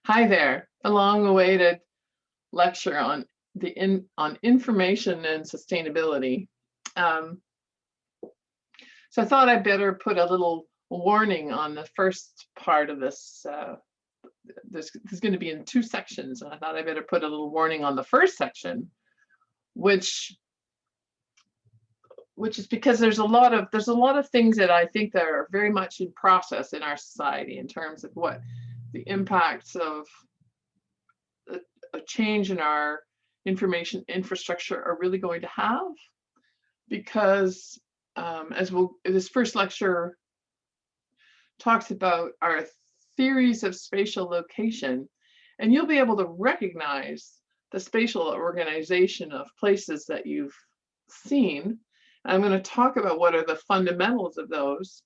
Hi there. A long-awaited lecture on information and sustainability. Um, so I thought I'd better put a little warning on the first part of this. There's going to be in two sections, and I thought I better put a little warning on the first section, which is because there's a lot of things that I think that are very much in process in our society in terms of what the impacts of a change in our information infrastructure are really going to have, because this first lecture talks about our theories of spatial location, and you'll be able to recognize the spatial organization of places that you've seen. I'm going to talk about what are the fundamentals of those,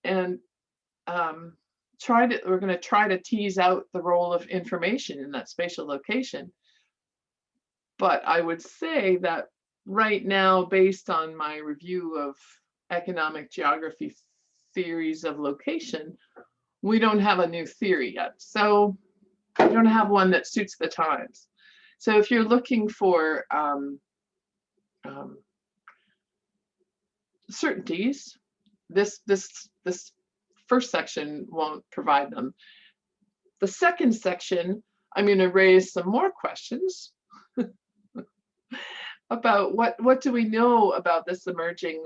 and we're going to try to tease out the role of information in that spatial location. But I would say that right now, based on my review of economic geography theories of location, we don't have a new theory yet. So we don't have one that suits the times. So if you're looking for certainties, this first section won't provide them. The second section, I'm going to raise some more questions about what do we know about these emerging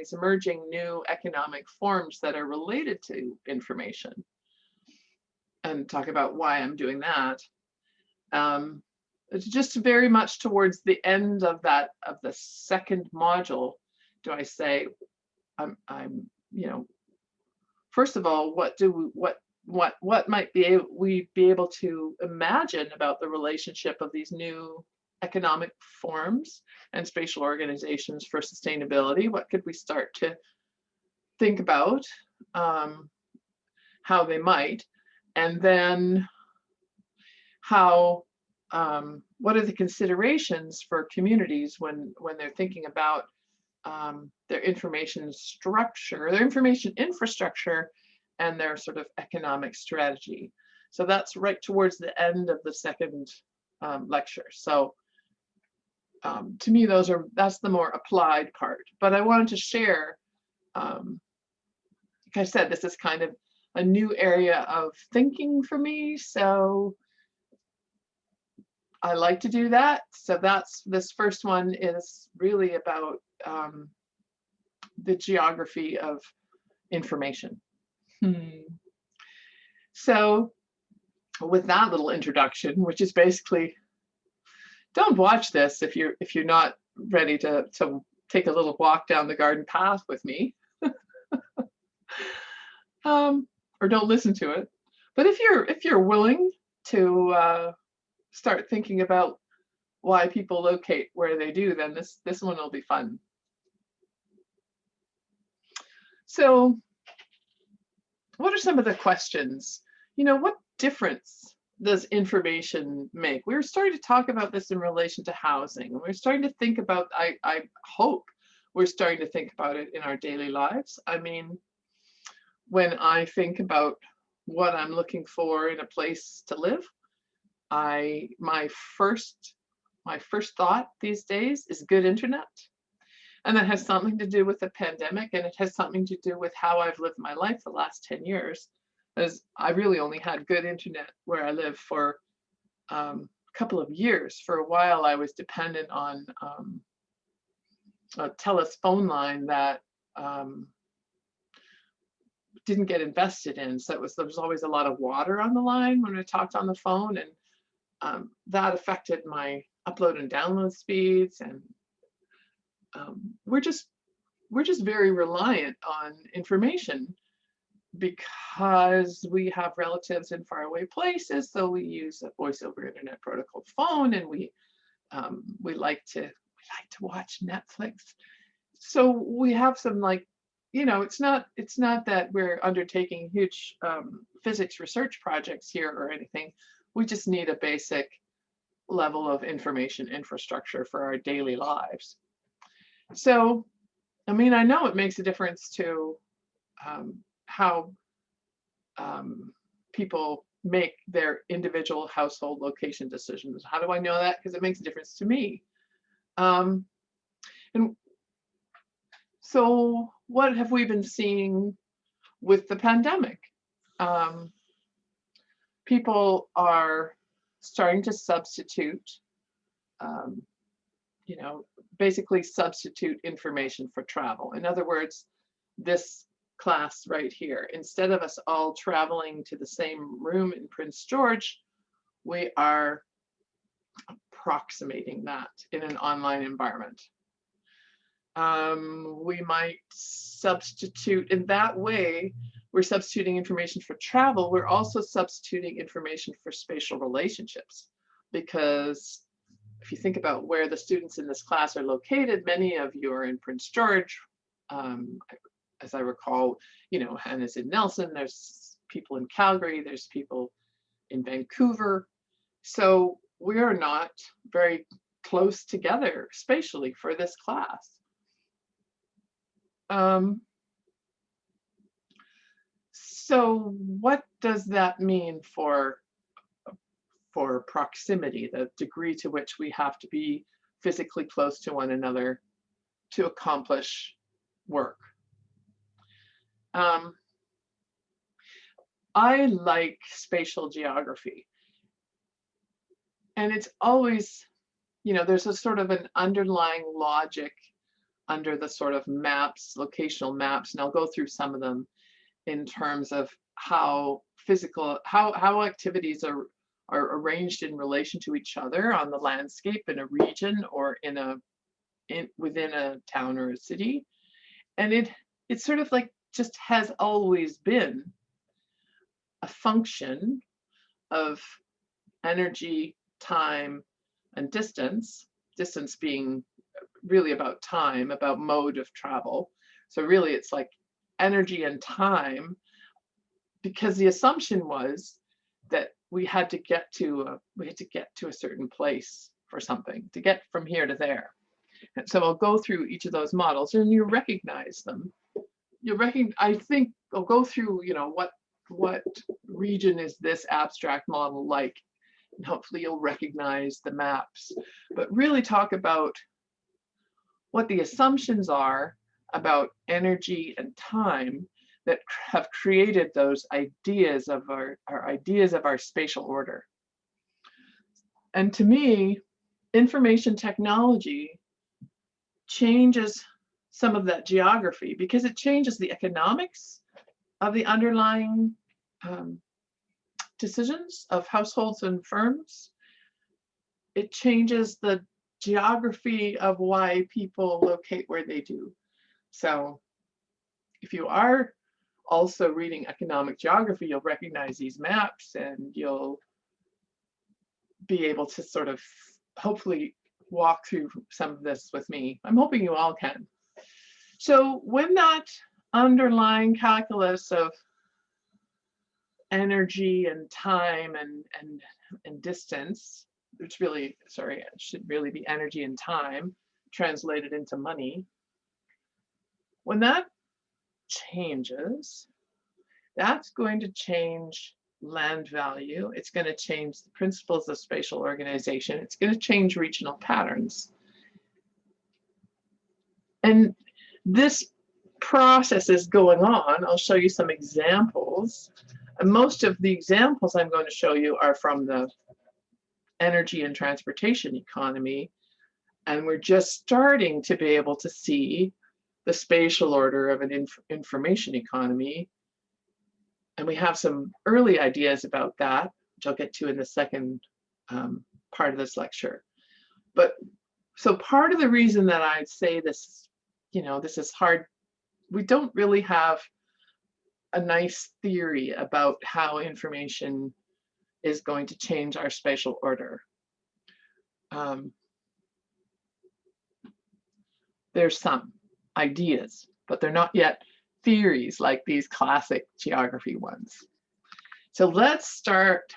new economic forms that are related to information, and talk about why I'm doing that. It's just very much towards the end of the second module. Do I say I'm first of all, what might we be able to imagine about the relationship of these new economic forms and spatial organizations for sustainability? What could we start to think about how they might, and then what are the considerations for communities when they're thinking about their information structure, their information infrastructure, and their sort of economic strategy. So that's right towards the end of the second lecture. So to me, that's the more applied part. But I wanted to share, like I said, this is kind of a new area of thinking for me. So I like to do that. So this first one is really about the geography of information. So with that little introduction, which is basically, don't watch this if you're not ready to take a little walk down the garden path with me, or don't listen to it. But if you're willing to start thinking about why people locate where they do, then this one will be fun. So what are some of the questions? What difference does information make? We were starting to talk about this in relation to housing. We're starting to think about, I hope we're starting to think about it in our daily lives. I mean, when I think about what I'm looking for in a place to live, my first thought these days is good internet. And that has something to do with the pandemic, and it has something to do with how I've lived my life the last 10 years, as I really only had good internet where I live for a couple of years. For a while, I was dependent on a TELUS phone line that didn't get invested in. So there was always a lot of water on the line when I talked on the phone, and that affected my upload and download speeds. And we're just very reliant on information because we have relatives in faraway places. So we use a voice over internet protocol phone, and we like to watch Netflix. So we have some, it's not that we're undertaking huge physics research projects here or anything. We just need a basic level of information infrastructure for our daily lives. So, I mean, I know it makes a difference to how people make their individual household location decisions. How do I know that? Because it makes a difference to me. And so what have we been seeing with the pandemic? People are starting to substitute, basically substitute information for travel. In other words, this class right here, instead of us all traveling to the same room in Prince George, we are approximating that in an online environment. We might substitute in that way. We're substituting information for travel. We're also substituting information for spatial relationships, because if you think about where the students in this class are located, many of you are in Prince George. As I recall, Hannah's in Nelson, there's people in Calgary, there's people in Vancouver. So we are not very close together spatially for this class. So what does that mean for proximity, the degree to which we have to be physically close to one another to accomplish work? I like spatial geography. And it's always, there's a sort of an underlying logic under the sort of maps, locational maps, and I'll go through some of them in terms of how activities are arranged in relation to each other on the landscape in a region or within a town or a city. And it's sort of like just has always been a function of energy, time, and distance being really about time, about mode of travel. So really it's like energy and time, because the assumption was that we had to get to a certain place for something, to get from here to there. And so I'll go through each of those models and you recognize them. I think I'll go through, what region is this abstract model like, and hopefully you'll recognize the maps, but really talk about what the assumptions are about energy and time that have created those ideas of our ideas of our spatial order. And to me, information technology changes some of that geography because it changes the economics of the underlying decisions of households and firms. It changes the geography of why people locate where they do. So if you are also reading economic geography, you'll recognize these maps and you'll be able to sort of hopefully walk through some of this with me. I'm hoping you all can. So when that underlying calculus of energy and time and distance, which really, it should really be energy and time translated into money. When that changes, that's going to change land value. It's going to change the principles of spatial organization. It's going to change regional patterns. And this process is going on. I'll show you some examples. And most of the examples I'm going to show you are from the energy and transportation economy. And we're just starting to be able to see the spatial order of an information economy. And we have some early ideas about that, which I'll get to in the second part of this lecture. But so part of the reason that I say this, this is hard, we don't really have a nice theory about how information is going to change our spatial order. There's some ideas, but they're not yet theories like these classic geography ones. So let's start.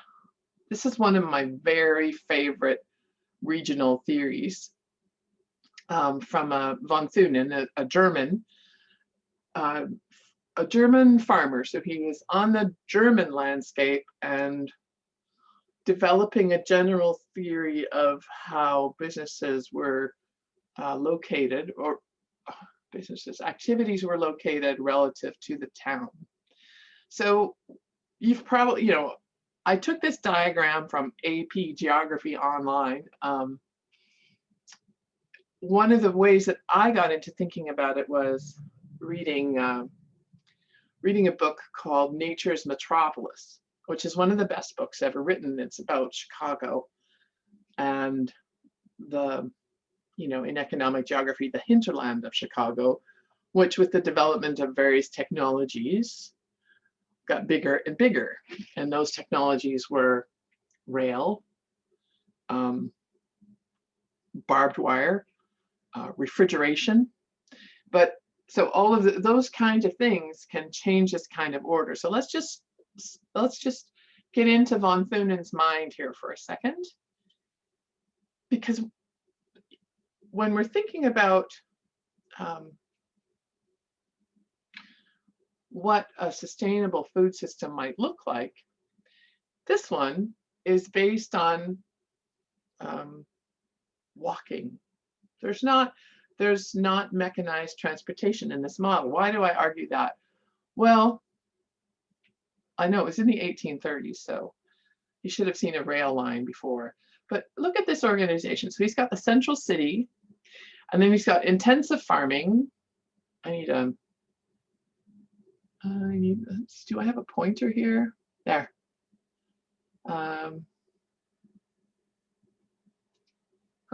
This is one of my very favorite regional theories from von Thunen, a German a German farmer. So he was on the German landscape and developing a general theory of how businesses were located, or businesses activities were located relative to the town. So you've probably, I took this diagram from AP Geography Online. One of the ways that I got into thinking about it was reading a book called Nature's Metropolis, which is one of the best books ever written. It's about Chicago and in economic geography, the hinterland of Chicago, which with the development of various technologies got bigger and bigger. And those technologies were rail, barbed wire, refrigeration. But so all of those kinds of things can change this kind of order. So let's just get into von Thunen's mind here for a second, because when we're thinking about what a sustainable food system might look like, this one is based on walking. There's not mechanized transportation in this model. Why do I argue that? Well, I know it was in the 1830s, so you should have seen a rail line before. But look at this organization. So he's got the central city, and then he's got intensive farming. Do I have a pointer here? There.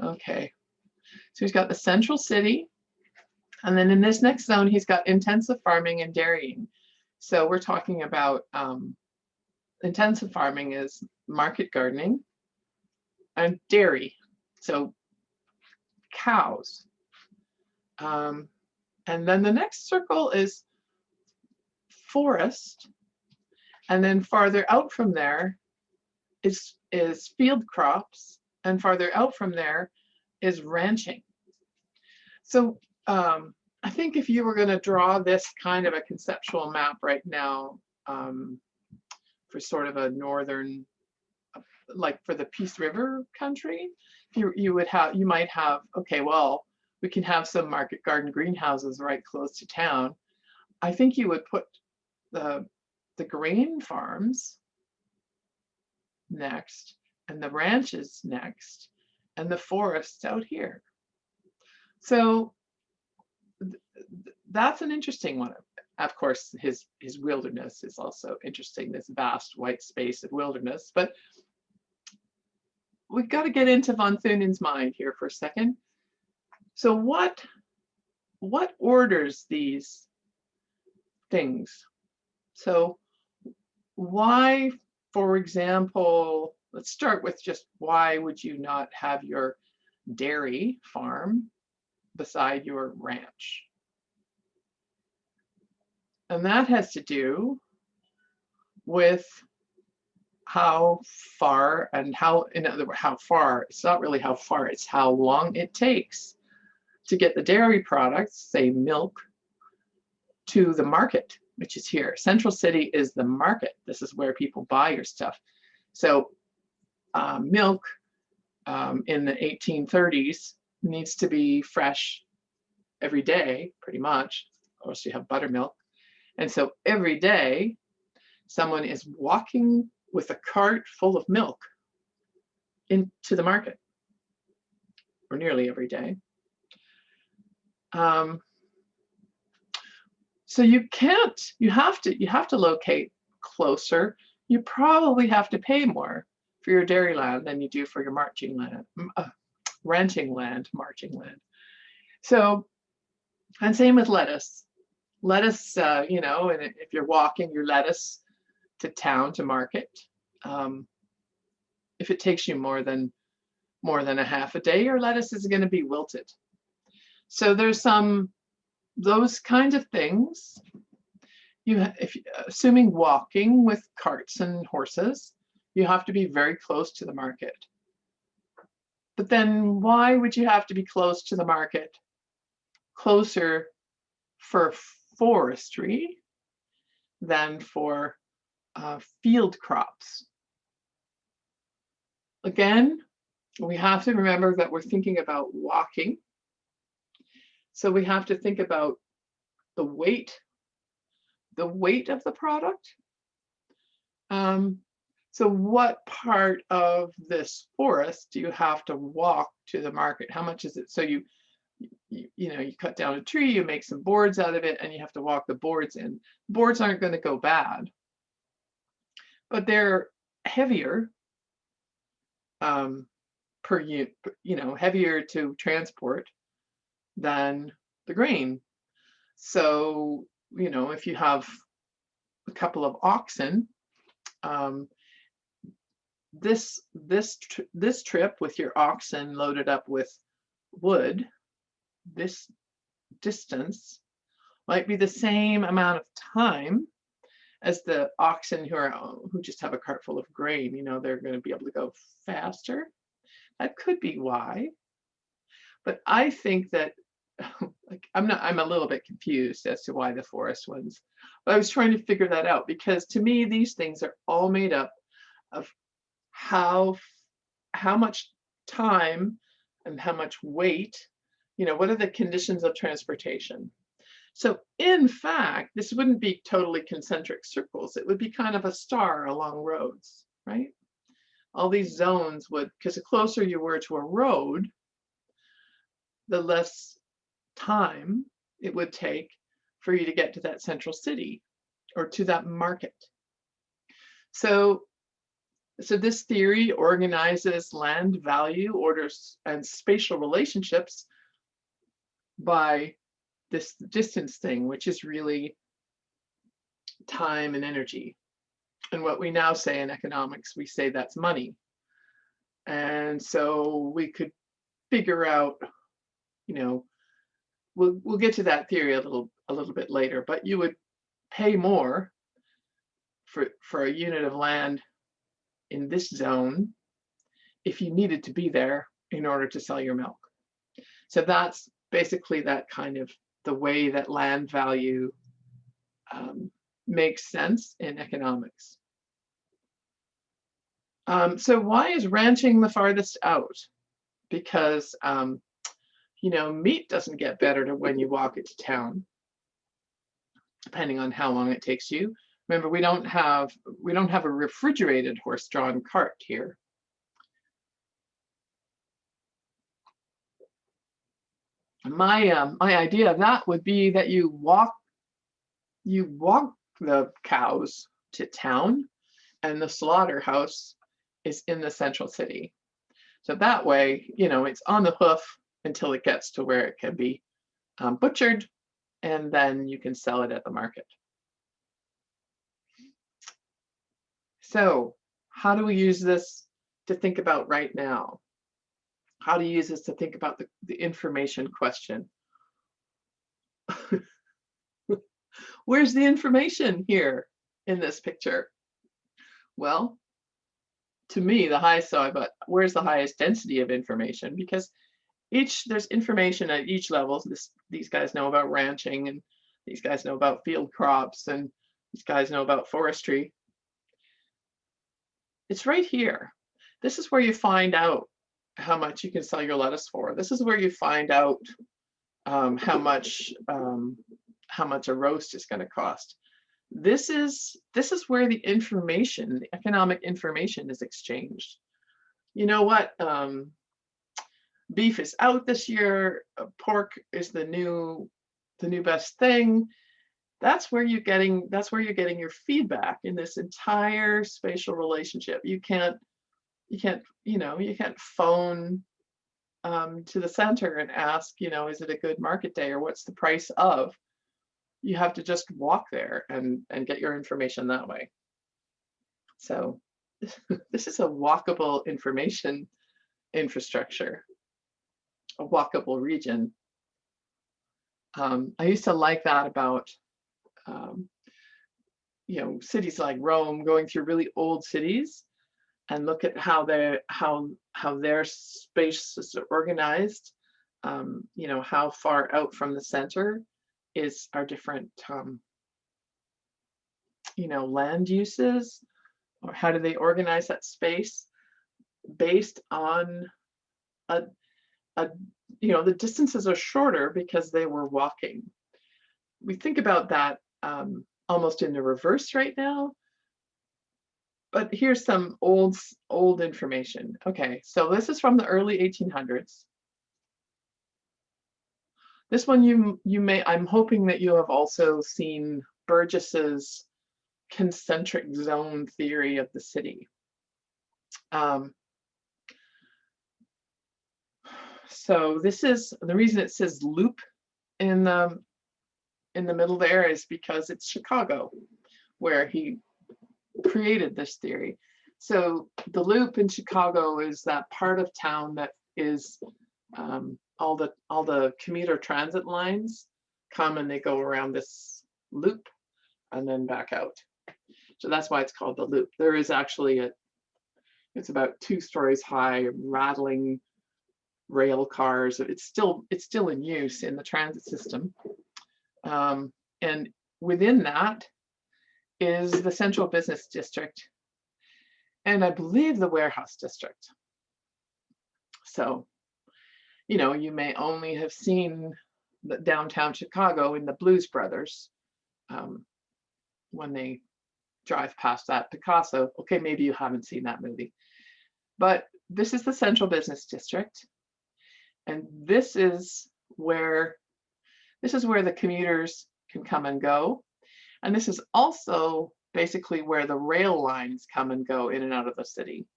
Okay. So he's got the central city, and then in this next zone, he's got intensive farming and dairying. So we're talking about intensive farming is market gardening and dairy, so cows. And then the next circle is forest, and then farther out from there is field crops, and farther out from there is ranching. So I think if you were going to draw this kind of a conceptual map right now for sort of a northern, like for the Peace River country, you might have, okay, well, we can have some market garden greenhouses right close to town. I think you would put the grain farms next, and the ranches next, and the forests out here. So that's an interesting one. Of course, his wilderness is also interesting, this vast white space of wilderness. But we've got to get into von Thunen's mind here for a second. So what orders these things? So why, for example, let's start with just why would you not have your dairy farm beside your ranch? And that has to do with how far and how, in other words, how far, it's not really how far, it's how long it takes to get the dairy products, say milk, to the market, which is here. Central City is the market. This is where people buy your stuff. So milk in the 1830s needs to be fresh every day, pretty much, or else you have buttermilk. And so every day, someone is walking with a cart full of milk into the market, or nearly every day. So you have to locate closer. You probably have to pay more for your dairy land than you do for your ranching land. So, and same with lettuce. Lettuce, and if you're walking your lettuce to town to market, if it takes you more than a half a day, your lettuce is going to be wilted. So there's those kinds of things. Assuming walking with carts and horses, you have to be very close to the market. But then why would you have to be close to the market? Closer for forestry, than for field crops. Again, we have to remember that we're thinking about walking. So we have to think about the weight of the product. So what part of this forest do you have to walk to the market? How much is it? So you cut down a tree, you make some boards out of it, and you have to walk the boards in. Boards aren't going to go bad, but they're heavier per unit, heavier to transport than the grain. So, if you have a couple of oxen, this trip with your oxen loaded up with wood, this distance might be the same amount of time as the oxen who just have a cart full of grain. They're going to be able to go faster. That could be why. But I think that I'm a little bit confused as to why the forest ones. But I was trying to figure that out, because to me these things are all made up of how much time and how much weight, what are the conditions of transportation. So in fact, this wouldn't be totally concentric circles. It would be kind of a star along roads, right? All these zones would, because the closer you were to a road, the less time it would take for you to get to that central city or to that market. So this theory organizes land value, orders, and spatial relationships by this distance thing, which is really time and energy. And what we now say in economics, we say that's money. And so we could figure out, we'll get to that theory a little bit later, but you would pay more for a unit of land in this zone if you needed to be there in order to sell your milk. So that's basically that kind of the way that land value makes sense in economics. So why is ranching the farthest out? Because meat doesn't get better when you walk it to town, depending on how long it takes you. Remember, we don't have a refrigerated horse-drawn cart here. My idea of that would be that you walk the cows to town, and the slaughterhouse is in the central city. So that way, it's on the hoof until it gets to where it can be butchered, and then you can sell it at the market. So how do we use this to think about right now? How do you use this to think about the information question? Where's the information here in this picture? Well, to me, but where's the highest density of information? Because there's information at each level. These guys know about ranching, and these guys know about field crops, and these guys know about forestry. It's right here. This is where you find out how much you can sell your lettuce for. This is where you find out how much a roast is going to cost. This is where the economic information is exchanged. You know what? Beef is out this year. Pork is the new best thing. That's where you're getting your feedback in this entire spatial relationship. You can't phone to the center and ask, is it a good market day, or what's the price of? You have to just walk there and get your information that way. So this is a walkable information infrastructure, a walkable region. I used to like that about cities like Rome, going through really old cities and look at how their space is organized. How far out from the center are different land uses, or how do they organize that space based on a, a the distances are shorter because they were walking. We think about that almost in the reverse right now, but here's some old information. Okay, so this is from the early 1800s. This one you may, I'm hoping that you have also seen Burgess's concentric zone theory of the city. So this is the reason it says loop in the middle there is because it's Chicago, where he created this theory. So the loop in Chicago is that part of town that is all the commuter transit lines come and they go around this loop and then back out. So that's why it's called the loop. There is actually it's about 2 stories high, rattling rail cars. It's still in use in the transit system. And within that is the central business district, and I believe the warehouse district. So, you may only have seen the downtown Chicago in the Blues Brothers when they drive past that Picasso. Okay, maybe you haven't seen that movie, but this is the central business district, and this is where the commuters can come and go. And this is also basically where the rail lines come and go in and out of the city.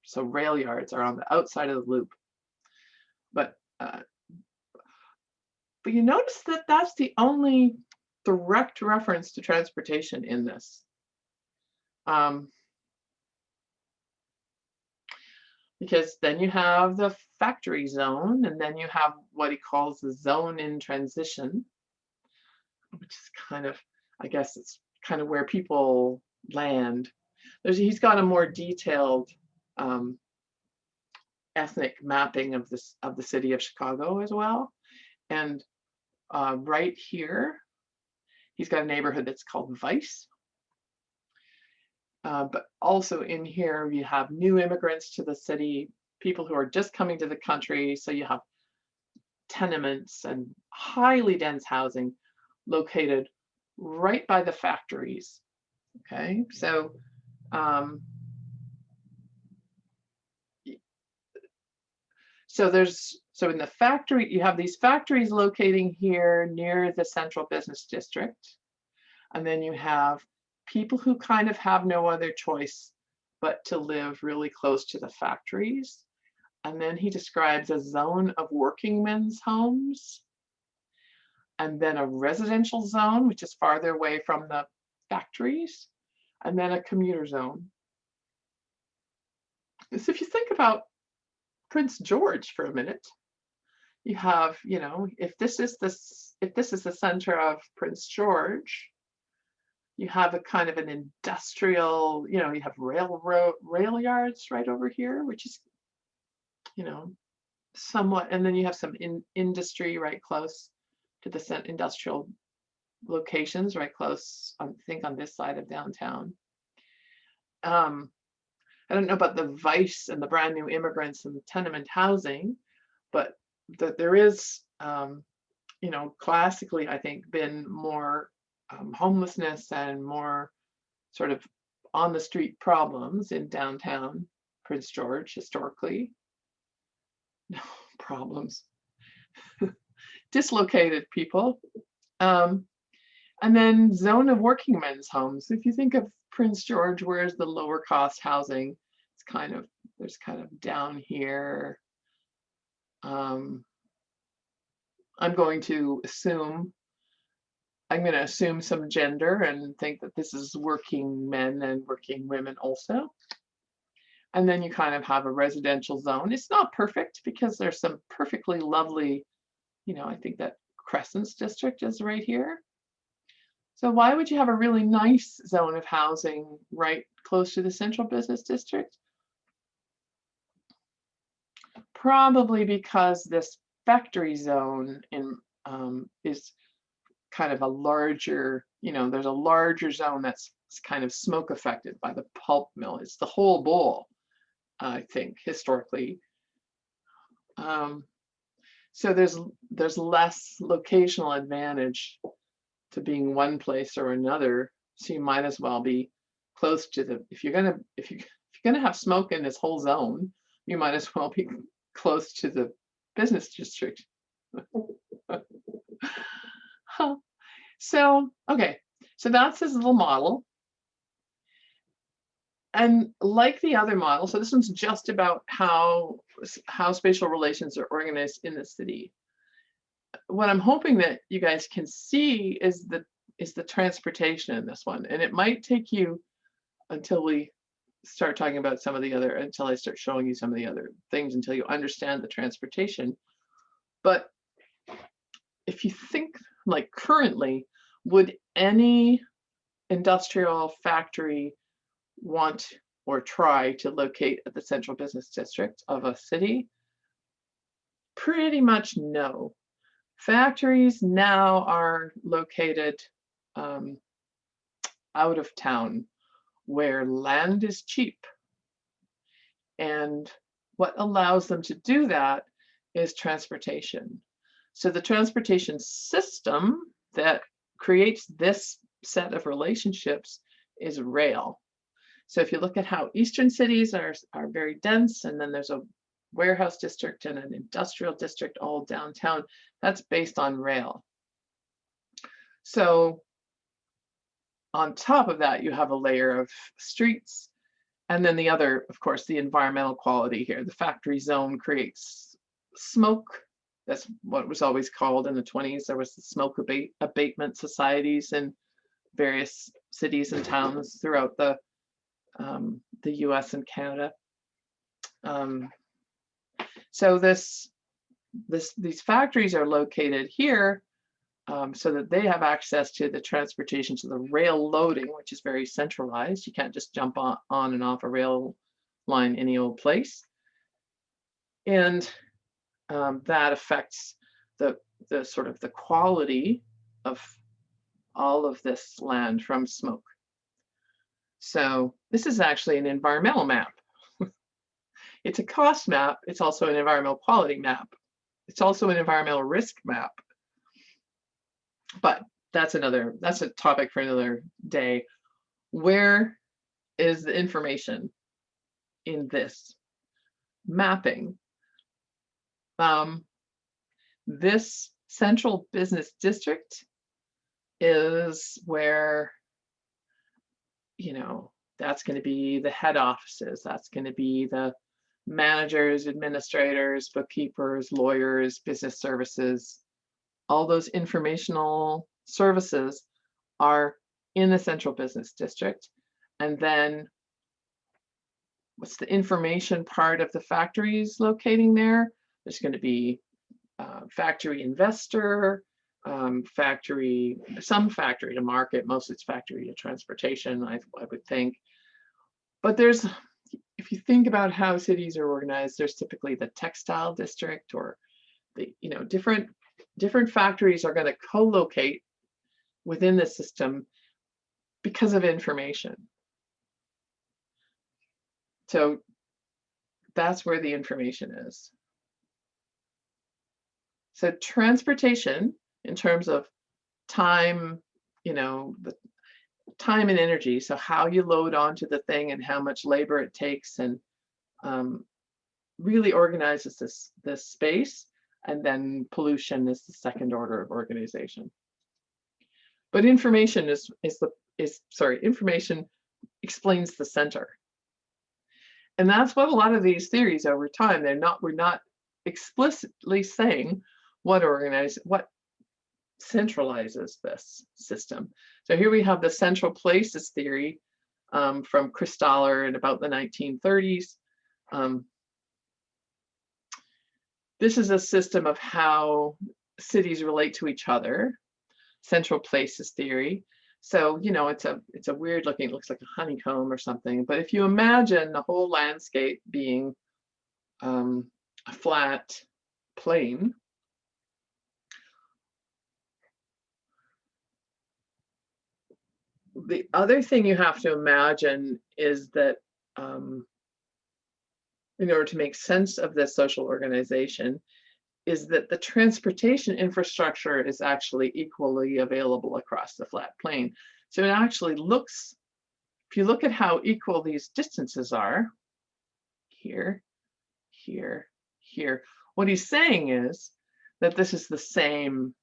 So rail yards are on the outside of the loop. But you notice that that's the only direct reference to transportation in this. Because then you have the factory zone, and then you have what he calls the zone in transition, which is kind of, I guess it's kind of where people land. He's got a more detailed ethnic mapping of the city of Chicago as well. And right here, he's got a neighborhood that's called Vice. But also in here, you have new immigrants to the city, people who are just coming to the country. So you have tenements and highly dense housing located right by the factories. Okay, so so in the factory, you have these factories locating here near the central business district, and then you have people who kind of have no other choice but to live really close to the factories. And then he describes a zone of working men's homes, and then a residential zone, which is farther away from the factories, and then a commuter zone. So if you think about Prince George for a minute, you have, if this is the center of Prince George, you have a kind of an industrial, you have rail yards right over here, which is, somewhat, and then you have some industry right close to the industrial locations right close, I think, on this side of downtown. I don't know about the Vice and the brand new immigrants and the tenement housing, but there is, classically, I think, been more homelessness and more sort of on the street problems in downtown Prince George historically. No problems. Dislocated people. And then zone of working men's homes. If you think of Prince George, where's the lower cost housing? There's kind of down here. I'm going to assume some gender and think that this is working men and working women also. And then you kind of have a residential zone. It's not perfect because there's some perfectly lovely, I think that Crescents district is right here. So why would you have a really nice zone of housing right close to the central business district? Probably because this factory zone is kind of a larger, there's a larger zone that's kind of smoke affected by the pulp mill. It's the whole bowl, I think, historically. So there's less locational advantage to being one place or another. So you might as well be close to the, if you're gonna have smoke in this whole zone, you might as well be close to the business district. So, okay, so that's this little model. And like the other model, so this one's just about how spatial relations are organized in the city. What I'm hoping that you guys can see is the transportation in this one. And it might take you until we start talking about some of the other, until I start showing you some of the other things, until you understand the transportation. But if you think like currently, would any industrial factory want or try to locate at the central business district of a city? Pretty much no. Factories now are located out of town where land is cheap. And what allows them to do that is transportation. So the transportation system that creates this set of relationships is rail. So if you look at how eastern cities are very dense, and then there's a warehouse district and an industrial district all downtown, that's based on rail. So on top of that, you have a layer of streets. And then the other, of course, the environmental quality here. The factory zone creates smoke. That's what was always called in the 20s. There was the smoke abatement societies in various cities and towns throughout the US and Canada. So these factories are located here so that they have access to the transportation, to the rail loading, which is very centralized. You can't just jump on and off a rail line any old place. And that affects the sort of the quality of all of this land from smoke. So this is actually an environmental map. It's a cost map. It's also an environmental quality map. It's also an environmental risk map. But that's a topic for another day. Where is the information in this mapping? This central business district is where, that's going to be the head offices. That's going to be the managers, administrators, bookkeepers, lawyers, business services. All those informational services are in the central business district. And then what's the information part of the factories locating there? There's going to be factory investor, some factory to market, most it's factory to transportation, I would think. But if you think about how cities are organized, there's typically the textile district, or the, different factories are going to co-locate within the system because of information. So that's where the information is. So transportation, in terms of time, the time and energy, so how you load onto the thing and how much labor it takes, and really organizes this space. And then pollution is the second order of organization. But information information explains the center. And that's what a lot of these theories over time, we're not explicitly saying what centralizes this system. So here we have the central places theory from Christaller in about the 1930s. This is a system of how cities relate to each other, central places theory. So, it's a weird looking, it looks like a honeycomb or something. But if you imagine the whole landscape being a flat plane, The other thing you have to imagine is that um, in order to make sense of this social organization, is that the transportation infrastructure is actually equally available across the flat plain. So it actually looks, if you look at how equal these distances are, here, here, here, what he's saying is that this is the same,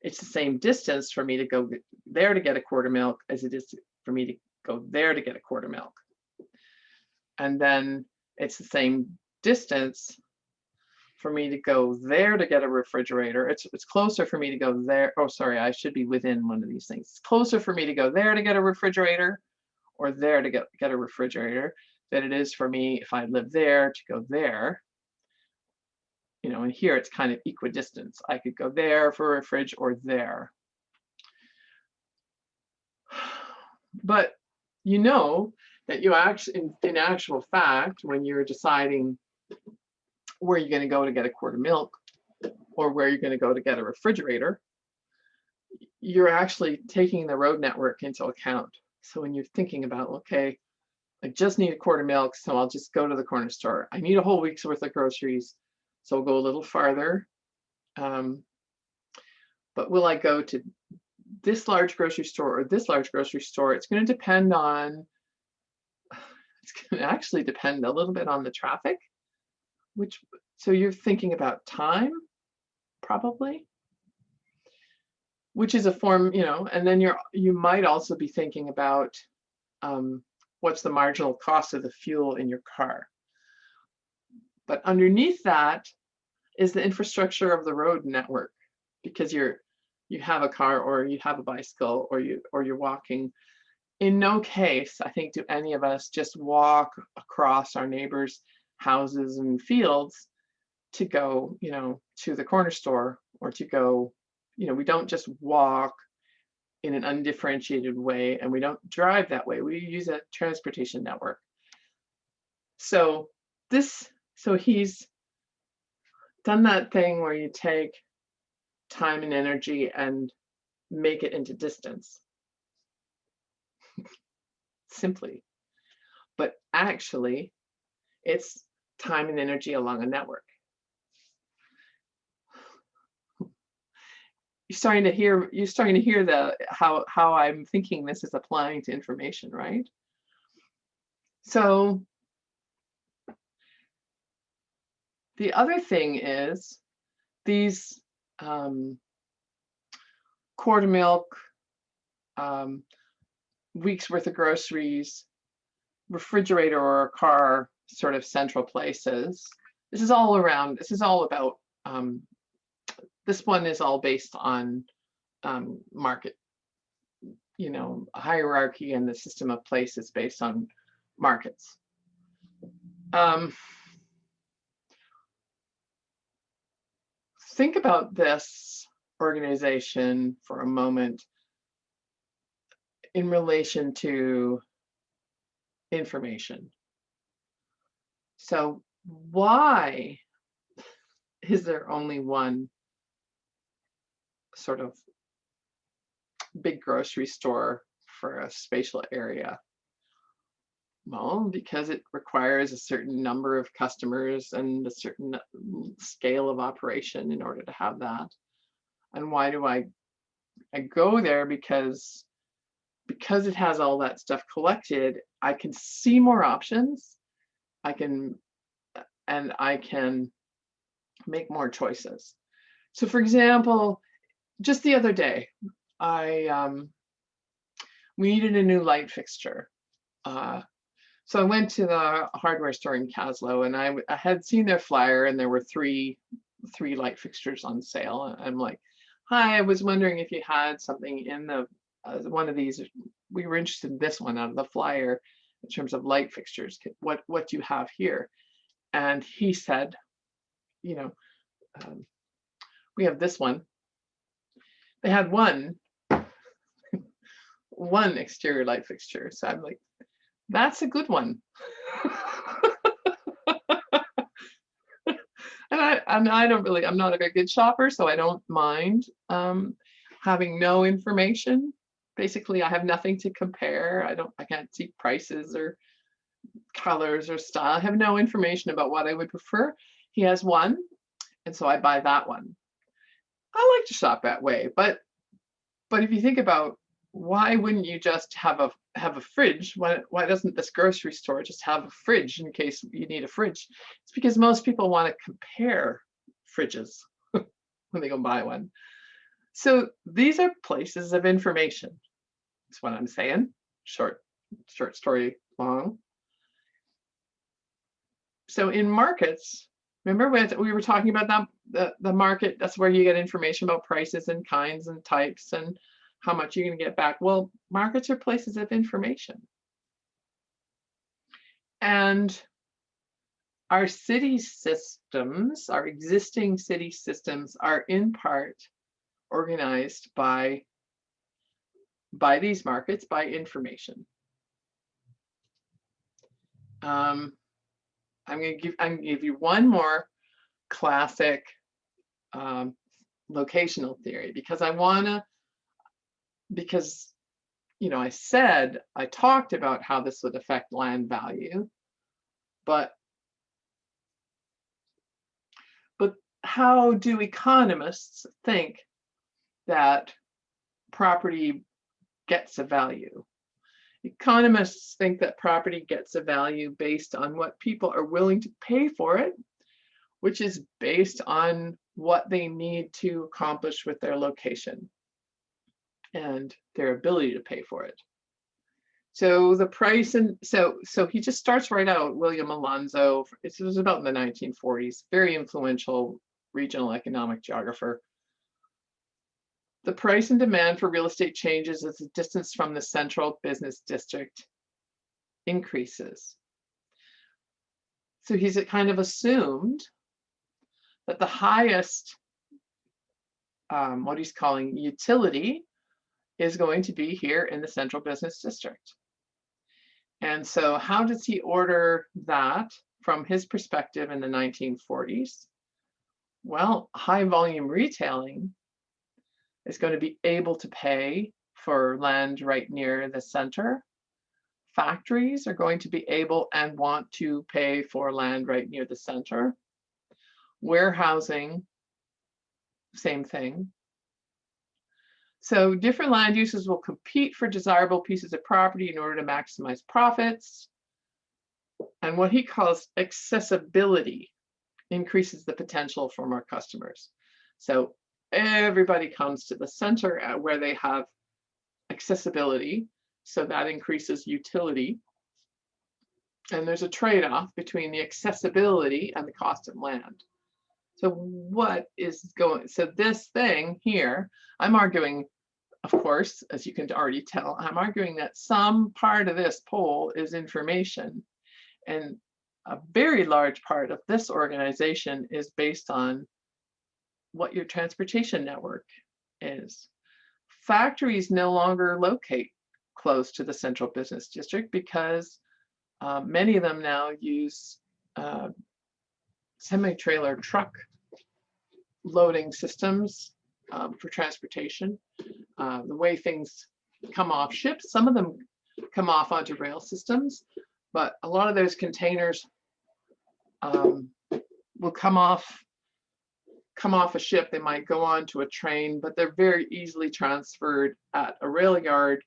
it's the same distance for me to go there to get a quart of milk as it is for me to go there to get a quart of milk. And then it's the same distance for me to go there to get a refrigerator. It's closer for me to go there. Oh, sorry, I should be within one of these things. It's closer for me to go there to get a refrigerator or there to get a refrigerator than it is for me if I live there to go there. You know, and here it's kind of equidistance. I could go there for a fridge or there. But you know that you actually, in actual fact, when you're deciding where you're going to go to get a quart of milk or where you're going to go to get a refrigerator, you're actually taking the road network into account. So when you're thinking about, okay, I just need a quart of milk, so I'll just go to the corner store. I need a whole week's worth of groceries, so I'll go a little farther. But will I go to this large grocery store or this large grocery store? It's going to depend on, it's going to actually depend a little bit on the traffic, so you're thinking about time, probably, which is a form, you know, and then you might also be thinking about what's the marginal cost of the fuel in your car. But underneath that is the infrastructure of the road network, because you have a car or you have a bicycle or you're walking. In no case, I think, do any of us just walk across our neighbors' houses and fields to go, you know, to the corner store or to go, you know, we don't just walk in an undifferentiated way, and we don't drive that way. We use a transportation network. So he's done that thing where you take time and energy and make it into distance. Simply. But actually, it's time and energy along a network. You're starting to hear the how I'm thinking this is applying to information, right? So the other thing is these quart of milk, week's worth of groceries, refrigerator or a car sort of central places. This is all around, this is all about, this one is all based on market, you know, hierarchy, and the system of place is based on markets. Think about this organization for a moment in relation to information. So why is there only one sort of big grocery store for a spatial area? Well, because it requires a certain number of customers and a certain scale of operation in order to have that. And why do I go there? Because it has all that stuff collected, I can see more options. I can make more choices. So for example, just the other day, we needed a new light fixture. So I went to the hardware store in Caslow, and I had seen their flyer, and there were three light fixtures on sale. I'm like, hi, I was wondering if you had something in the one of these. We were interested in this one out of the flyer in terms of light fixtures. What do you have here? And he said, you know, we have this one. They had one exterior light fixture. So I'm like, that's a good one. And I'm not a very good shopper, so I don't mind having no information. Basically, I have nothing to compare. I can't see prices or colors or style. I have no information about what I would prefer. He has one, and so I buy that one. I like to shop that way, but if you think about, why wouldn't you just have a fridge? Why doesn't this grocery store just have a fridge in case you need a fridge? It's because most people want to compare fridges when they go buy one. So these are places of information. That's what I'm saying. Short story long. So in markets, remember when we were talking about that, the market, that's where you get information about prices and kinds and types and how much you're going to get back. Well, markets are places of information. And our city systems, our existing city systems, are in part organized by these markets, by information. I'm going to give you one more classic locational theory, because I talked about how this would affect land value, but how do economists think that property gets a value? Economists think that property gets a value based on what people are willing to pay for it, which is based on what they need to accomplish with their location and their ability to pay for it. So the price, and so he just starts right out, William Alonzo. It was about in the 1940s, very influential regional economic geographer. The price and demand for real estate changes as the distance from the central business district increases. So he's kind of assumed that the highest, what he's calling utility, is going to be here in the central business district. And so how does he order that from his perspective in the 1940s? Well, high volume retailing is going to be able to pay for land right near the center. Factories are going to be able and want to pay for land right near the center. Warehousing, same thing. So different land uses will compete for desirable pieces of property in order to maximize profits. And what he calls accessibility increases the potential for more customers. So everybody comes to the center where they have accessibility, so that increases utility. And there's a trade-off between the accessibility and the cost of land. So what is going, so this thing here, I'm arguing, of course, as you can already tell, I'm arguing that some part of this pole is information, and a very large part of this organization is based on what your transportation network is. Factories no longer locate close to the central business district because many of them now use semi-trailer truck loading systems for transportation. The way things come off ships, some of them come off onto rail systems, but a lot of those containers will come off a ship. They might go onto a train, but they're very easily transferred at a rail yard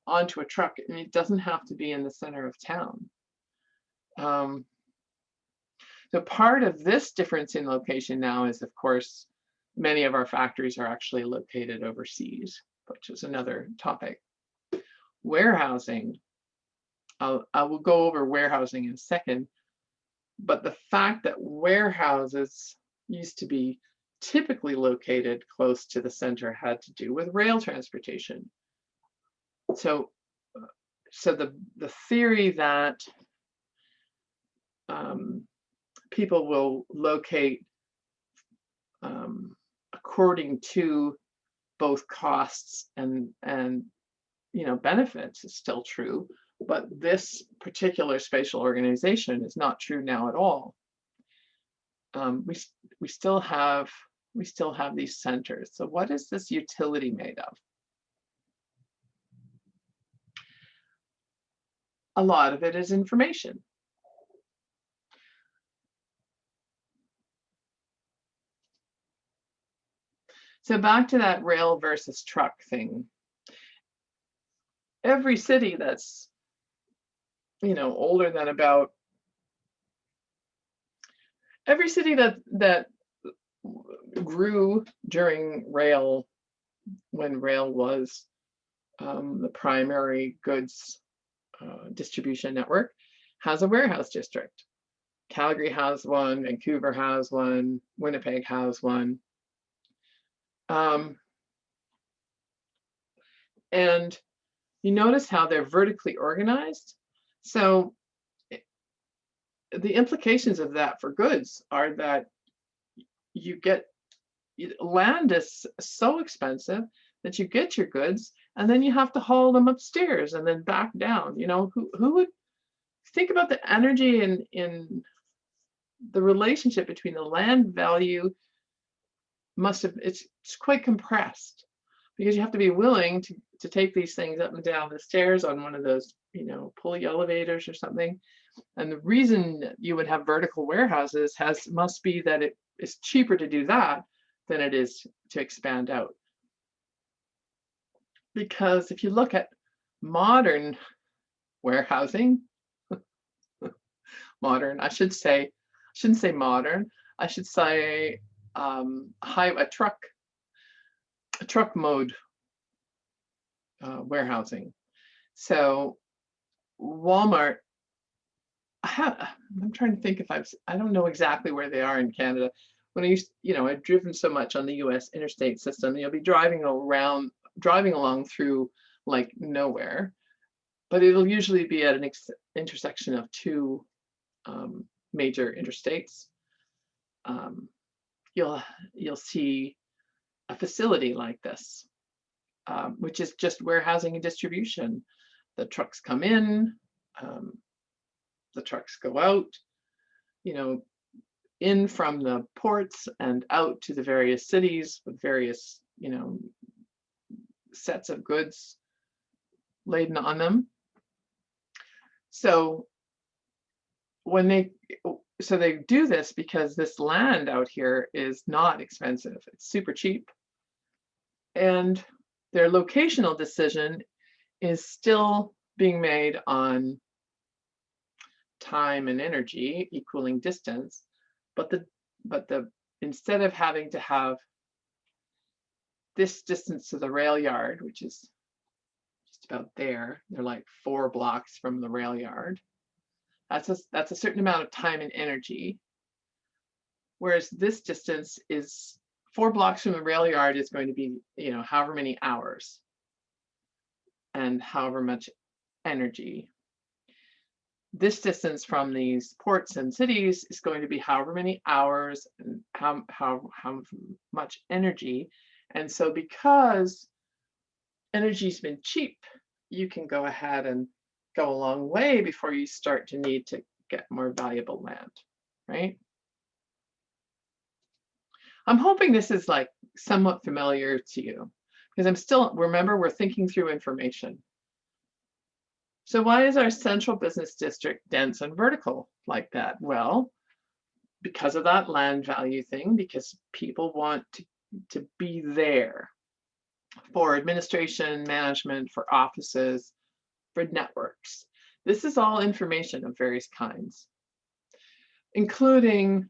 onto a truck, and it doesn't have to be in the center of town. So part of this difference in location now is, of course, many of our factories are actually located overseas, which is another topic. Warehousing, I will go over warehousing in a second, but the fact that warehouses used to be typically located close to the center had to do with rail transportation. So the theory that people will locate according to both costs and benefits is still true, but this particular spatial organization is not true now at all. We still have we still have these centers. So what is this utility made of? A lot of it is information. So back to that rail versus truck thing. Every city that's, older than about, every city that grew during rail, when rail was the primary goods distribution network, has a warehouse district. Calgary has one, Vancouver has one, Winnipeg has one. And you notice how they're vertically organized. So the implications of that for goods are that you get, land is so expensive that you get your goods and then you have to haul them upstairs and then back down. Who would think about the energy in the relationship between the land value it's quite compressed, because you have to be willing to take these things up and down the stairs on one of those, pulley elevators or something. And the reason you would have vertical warehouses must be that it is cheaper to do that than it is to expand out. Because if you look at modern warehousing, I shouldn't say modern, I should say a truck mode warehousing. So Walmart, I'm trying to think if I don't know exactly where they are in Canada. When I used, I've driven so much on the US interstate system, you'll be driving along through like nowhere, but it'll usually be at an intersection of two major interstates. You'll see a facility like this, which is just warehousing and distribution. The trucks come in, the trucks go out, in from the ports and out to the various cities with various, sets of goods laden on them. So they do this because this land out here is not expensive. It's super cheap. And their locational decision is still being made on time and energy equaling distance, but instead of having to have this distance to the rail yard, which is just about there, they're like 4 blocks from the rail yard. That's a certain amount of time and energy. Whereas this distance is 4 blocks from the rail yard is going to be, however many hours and however much energy. This distance from these ports and cities is going to be however many hours and how much energy. And so because energy's been cheap, you can go ahead and go a long way before you start to need to get more valuable land, right? I'm hoping this is like somewhat familiar to you, because remember, we're thinking through information. So why is our central business district dense and vertical like that? Well, because of that land value thing, because people want to be there for administration, management, for offices, for networks. This is all information of various kinds, including,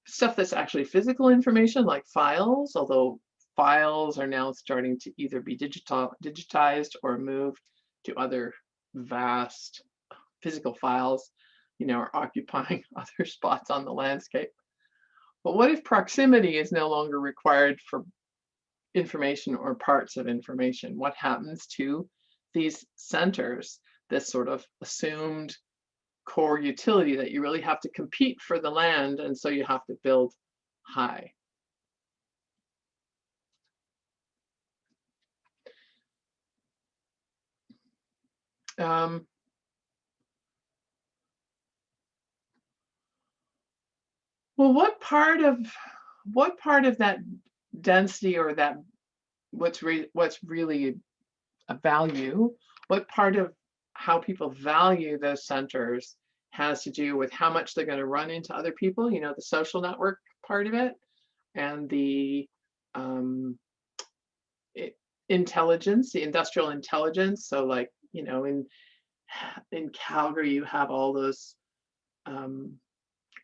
stuff that's actually physical information like files, although files are now starting to either be digitized or moved to other vast physical files, are occupying other spots on the landscape. But what if proximity is no longer required for information or parts of information? What happens to these centers, this sort of assumed core utility that you really have to compete for the land, and so you have to build high? Well, what part of what part of that density or that what's really a value, what part of how people value those centers has to do with how much they're going to run into other people, the social network part of it, and the um, intelligence, the industrial intelligence. So like, in Calgary, you have all those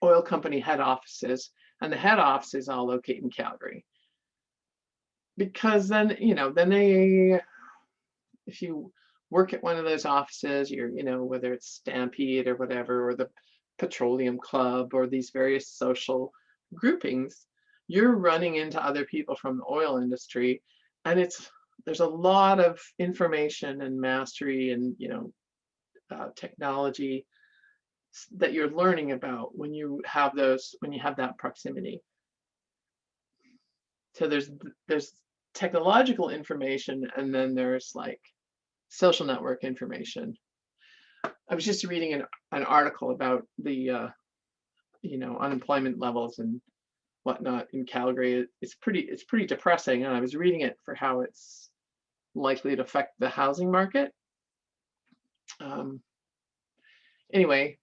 oil company head offices, and the head offices all locate in Calgary. Because then, if you work at one of those offices, whether it's Stampede or whatever, or the Petroleum Club or these various social groupings, you're running into other people from the oil industry, and there's a lot of information and mastery and technology that you're learning about when you have that proximity. So there's technological information, and then there's like social network information. I was just reading an article about the unemployment levels and whatnot in Calgary. It's pretty depressing, and I was reading it for how it's likely to affect the housing market. Anyway,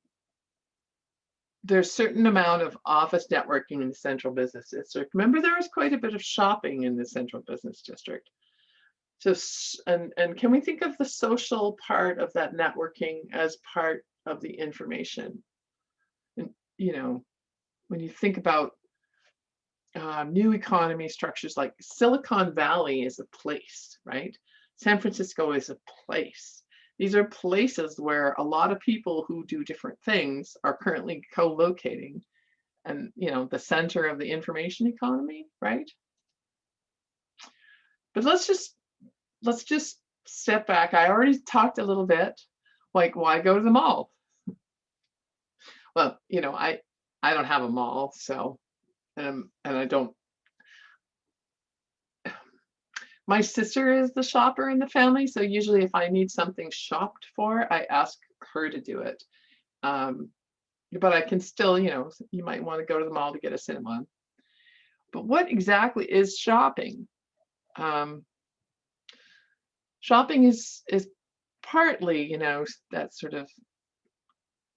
there's a certain amount of office networking in the central business district. Remember, there was quite a bit of shopping in the central business district. So, and can we think of the social part of that networking as part of the information? And when you think about new economy structures, like Silicon Valley is a place, right? San Francisco is a place. These are places where a lot of people who do different things are currently co-locating, and the center of the information economy, right? But let's just step back. I already talked a little bit, like, why go to the mall? Well, I don't have a mall, so and I don't. My sister is the shopper in the family, so usually if I need something shopped for, I ask her to do it. But I can still, you might want to go to the mall to get a Cinnabon. But what exactly is shopping? Shopping is partly, that sort of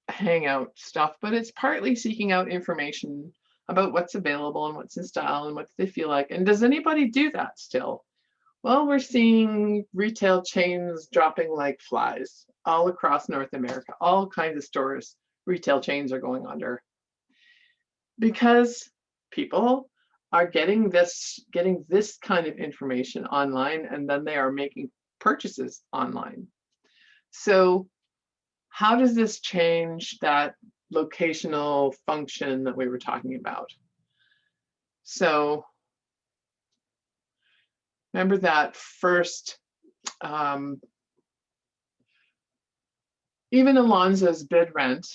hangout stuff, but it's partly seeking out information about what's available and what's in style and what they feel like. And does anybody do that still? Well, we're seeing retail chains dropping like flies all across North America. All kinds of stores, retail chains are going under because people are getting this kind of information online, and then they are making purchases online. So how does this change that locational function that we were talking about? So remember that first, even Alonzo's bid rent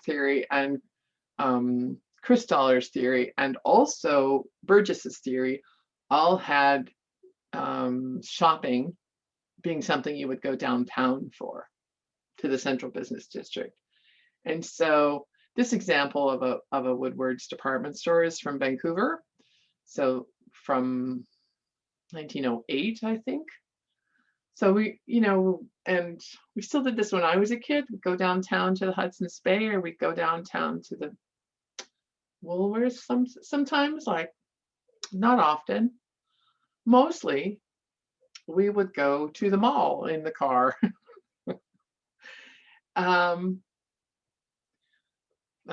theory, and Chris Dollar's theory, and also Burgess's theory all had shopping being something you would go downtown for, to the central business district. And so this example of a Woodward's department store is from Vancouver. So from 1908, I think. So we, and we still did this when I was a kid. We'd go downtown to the Hudson's Bay, or we'd go downtown to the Woolworths sometimes, like not often. Mostly we would go to the mall in the car. I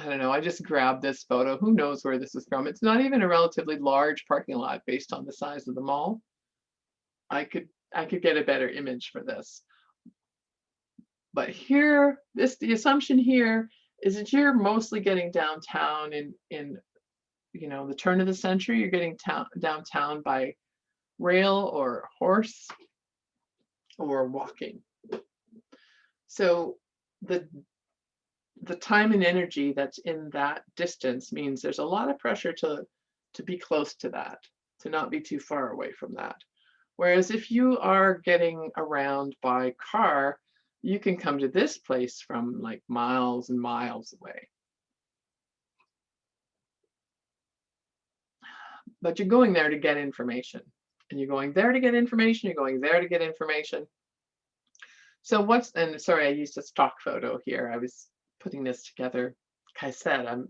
don't know, I just grabbed this photo. Who knows where this is from? It's not even a relatively large parking lot based on the size of the mall. I could get a better image for this. But here, the assumption here is that you're mostly getting downtown in the turn of the century. You're getting downtown by rail or horse or walking. So the time and energy that's in that distance means there's a lot of pressure to be close to that, to not be too far away from that. Whereas if you are getting around by car, you can come to this place from like miles and miles away. but you're going there to get information. And you're going there to get information, you're going there to get information. So and sorry, I used a stock photo here. I was putting this together. Like I said, I'm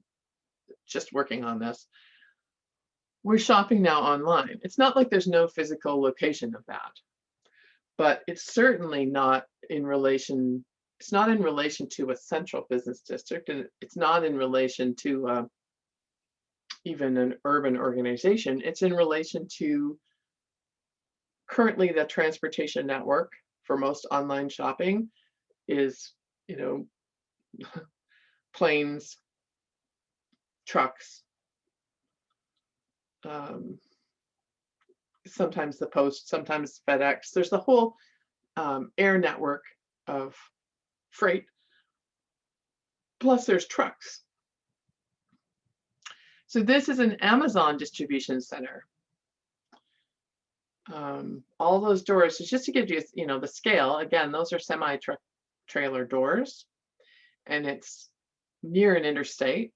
just working on this. We're shopping now online. It's not like there's no physical location of that, but it's certainly not in relation, it's not in relation to a central business district, and it's not in relation to even an urban organization. It's in relation to currently the transportation network for most online shopping is, planes, trucks, sometimes the post, sometimes FedEx. There's the whole air network of freight, plus there's trucks. So this is an Amazon distribution center. All those doors, so just to give you, the scale, again, those are semi-truck trailer doors, and it's near an interstate.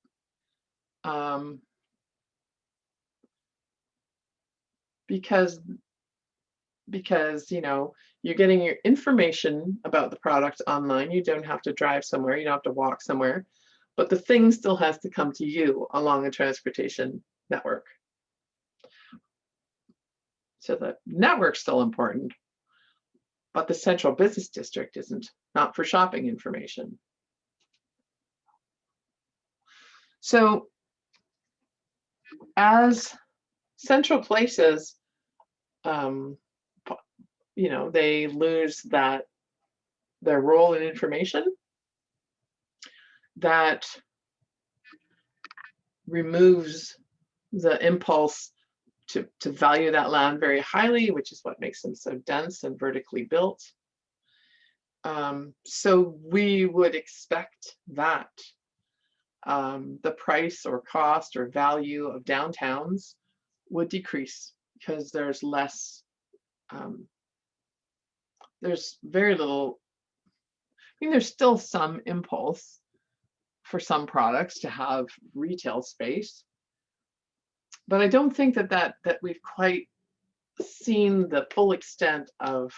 Because you're getting your information about the product online. You don't have to drive somewhere, you don't have to walk somewhere, but the thing still has to come to you along a transportation network. So the network's still important, but the central business district isn't, not for shopping information. So as central places, they lose their role in information, that removes the impulse to value that land very highly, which is what makes them so dense and vertically built. So we would expect that the price or cost or value of downtowns would decrease because there's less, there's very little, there's still some impulse for some products to have retail space, but I don't think that we've quite seen the full extent of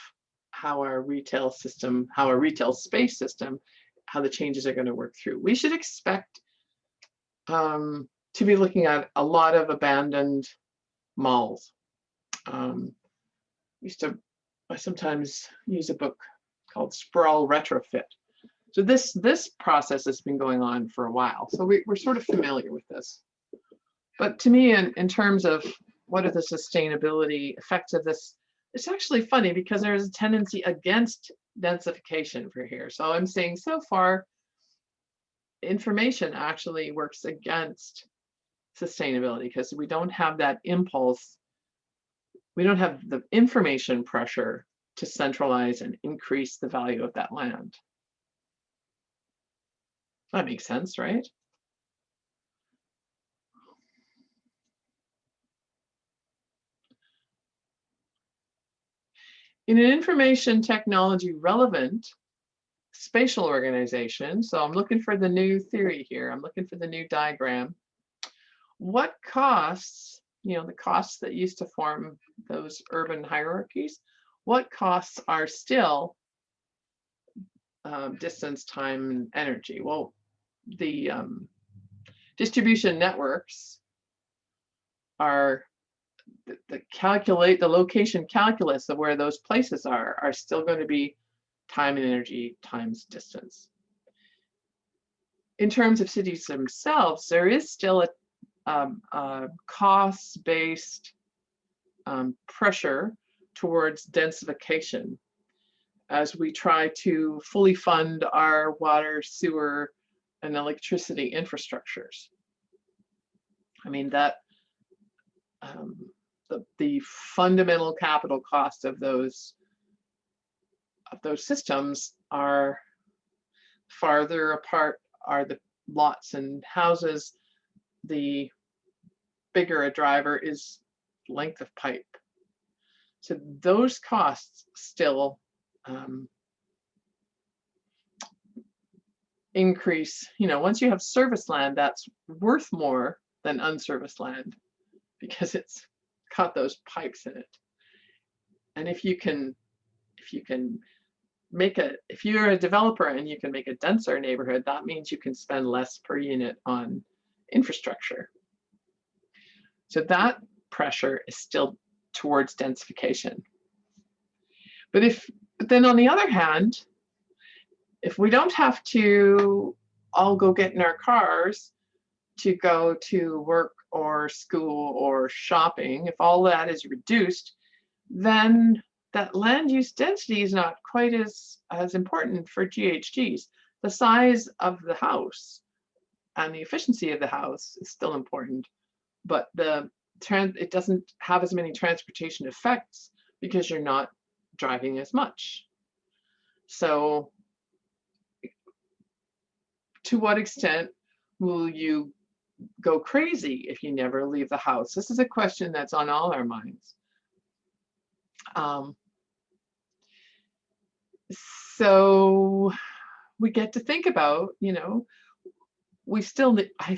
how our retail system, how our retail space system, how the changes are going to work through. We should expect to be looking at a lot of abandoned malls. I sometimes use a book called Sprawl Retrofit. So this process has been going on for a while. So we're sort of familiar with this. But to me, in terms of what are the sustainability effects of this, it's actually funny because there's a tendency against densification for here. So I'm saying so far, information actually works against sustainability because we don't have that impulse. We don't have the information pressure to centralize and increase the value of that land. That makes sense, right? In an information technology relevant spatial organization, so I'm looking for the new theory here, I'm looking for the new diagram. What costs, the costs that used to form those urban hierarchies, what costs are still distance, time, and energy? Well, the distribution networks are the location calculus of where those places are still going to be time and energy times distance. In terms of cities themselves, there is still a cost-based pressure towards densification as we try to fully fund our water, sewer, and electricity infrastructures. I mean, that the fundamental capital cost of those systems are farther apart are the lots and houses, the bigger a driver is length of pipe. So those costs still increase. Once you have service land, that's worth more than unserviced land. because it's got those pipes in it. And if you can if you're a developer and you can make a denser neighborhood, that means you can spend less per unit on infrastructure. So that pressure is still towards densification. But then on the other hand, if we don't have to all go get in our cars to go to work or school or shopping, if all that is reduced, then that land use density is not quite as important for GHGs. The size of the house and the efficiency of the house is still important, but it doesn't have as many transportation effects because you're not driving as much. So to what extent will you go crazy if you never leave the house? This is a question that's on all our minds. So we get to think about, we still need, I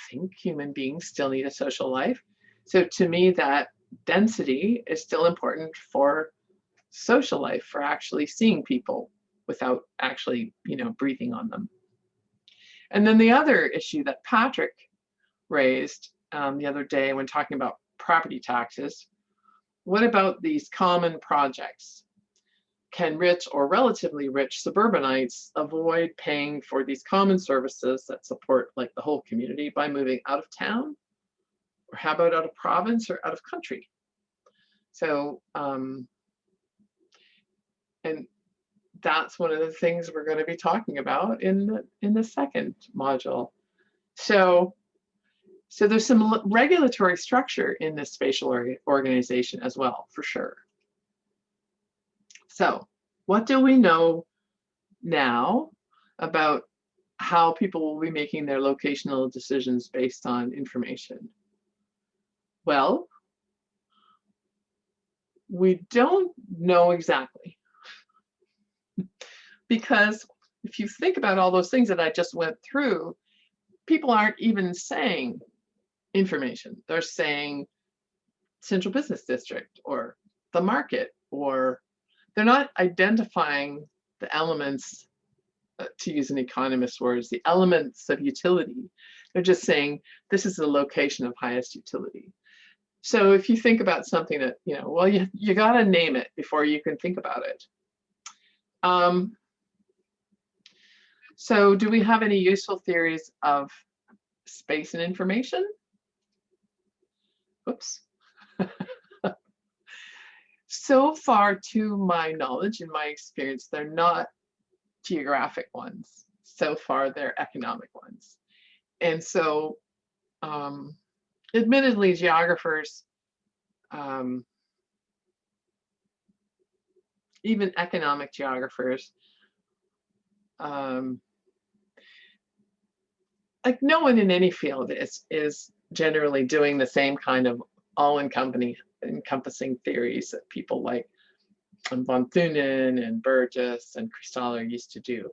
think human beings still need a social life. So to me, that density is still important for social life, for actually seeing people without actually, breathing on them. And then the other issue that Patrick raised the other day when talking about property taxes, what about these common projects? Can rich or relatively rich suburbanites avoid paying for these common services that support like the whole community by moving out of town? Or how about out of province or out of country? So, and that's one of the things we're going to be talking about in the second module. So there's some regulatory structure in this spatial organization as well, for sure. So what do we know now about how people will be making their locational decisions based on information? Well, we don't know exactly. Because if you think about all those things that I just went through, people aren't even saying information. They're saying central business district or the market, or they're not identifying the elements, to use an economist's words, the elements of utility. They're just saying this is the location of highest utility. So if you think about something that, well, you got to name it before you can think about it. So do we have any useful theories of space and information? Oops. So far, to my knowledge and my experience, they're not geographic ones. So far, they're economic ones. And so, admittedly, geographers, even economic geographers, like no one in any field is generally doing the same kind of all-encompassing theories that people like von Thunen and Burgess and Kristaller used to do.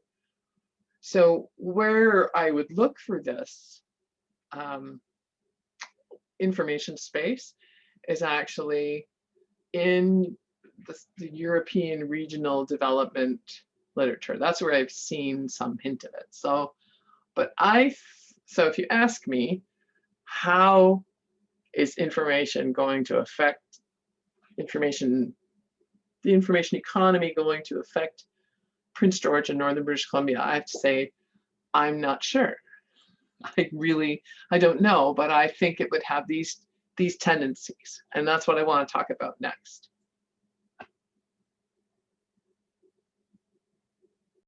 So where I would look for this information space is actually in the European regional development literature. That's where I've seen some hint of it. So, so if you ask me, how is information going to affect the information economy going to affect Prince George and Northern British Columbia, I have to say, I'm not sure. I don't know, but I think it would have these tendencies, and that's what I want to talk about next.